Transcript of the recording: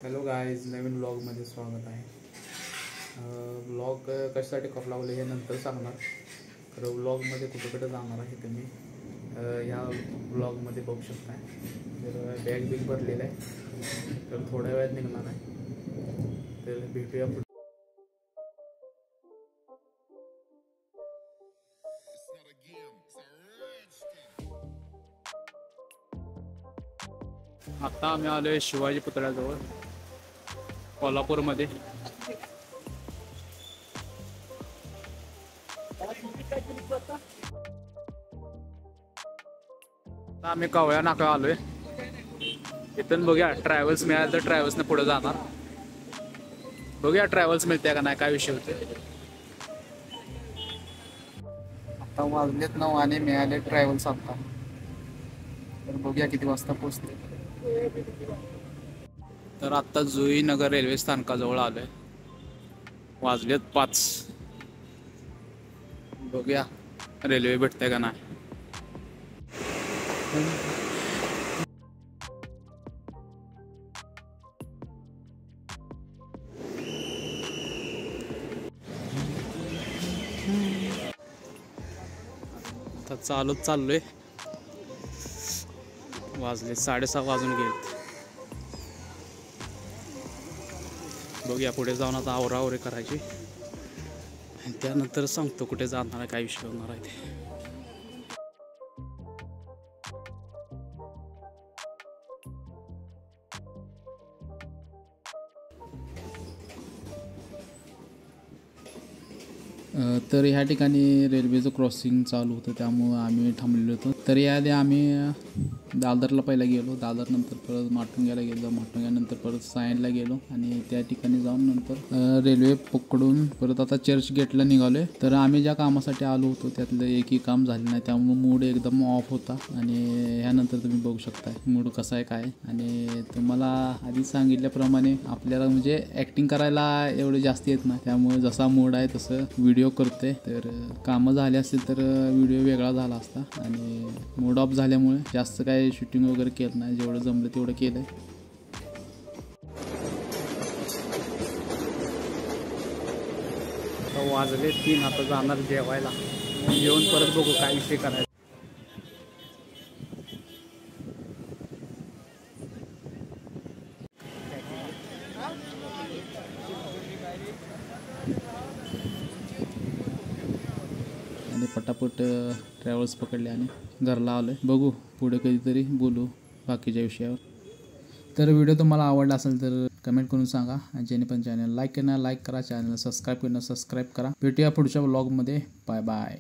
Hello guys, नवीन व्लॉगमध्ये स्वागत आहे. Vlog कशासाठी करू लागले हे नंतर सांगणार. तर व्लॉगमध्ये कुठे जाणार आहे तुम्ही ह्या व्लॉगमध्ये बघू शकता. तर बॅग बिग भरलेलं आहे, तर थोड्या वेळात निघणार आहे. तर भेटूया पुढे. आता आम्ही आलोय शिवाजी पुतळ्याजवळ कोल्हापूरमध्ये. आता आम्ही कवळ्या नाका आलोय. इथून बघूया ट्रॅव्हल्स मिळालं तर ट्रॅव्हल्सने पुढे जाणार. बघूया ट्रॅव्हल्स मिळते का नाही, काय विषय होते. आता वाजलेत 9 आणि मिळाले ट्रॅव्हल्स आता. तर बघूया किती वाजता पोहोचते. तर आता जुईनगर रेल्वे स्थानकाजवळ आलोय. वाजलेत 5. बघूया रेल्वे भेटते का नाही. आता चालत चाललोय. वाजले 6:30 वाजून गेलेत. बघूया पुढे जाऊन आता आवरावरी करायची आणि त्यानंतर सांगतो कुठे जाणार आहे, काय विषय होणार आहे ते. तर ह्या ठिकाणी रेल्वेचं क्रॉसिंग चालू होतं, त्यामुळं आम्ही थांबलेलो होतो. तर याआधी आम्ही दादरला पहिला गेलो, दादरनंतर परत माटुंग्याला गेलो, माटुंग्यानंतर परत सायनला गेलो आणि त्या ठिकाणी जाऊन नंतर रेल्वे पकडून परत आता चर्च गेटला निघालोय. तर आम्ही ज्या कामासाठी आलो होतो त्यातलं एकही काम झालं नाही, त्यामुळे मूड एकदम ऑफ होता. आणि ह्यानंतर तुम्ही बघू शकता मूड कसा आहे काय. आणि तुम्हाला आधी सांगितल्याप्रमाणे आपल्याला म्हणजे ॲक्टिंग करायला एवढं जास्त येत नाही, त्यामुळे जसा मूड आहे तसं व्हिडिओ करते. तर कामं झाली असतील तर व्हिडिओ वेगळा झाला असता. आणि मूड ऑफ झाल्यामुळे जास्त काय शूटिंग वगैरे केलं नाही, जेवढं जमलं तेवढं केलं. वाजले 3, आता जाणार जेवायला. जेवण परत बघू काय विषय करायचा. आणि पटापट ट्रॅव्हल्स पकडले आणि घरला आलो आहे. बघू पुढे कधीतरी बोलू बाकीच्या विषयावर. तर व्हिडिओ तुम्हाला आवडला असेल तर कमेंट करून सांगा. आणि ज्याने पण चॅनल लाईक करा, चॅनल सबस्क्राईब करा. भेटूया पुढच्या व्लॉगमध्ये. Bye bye.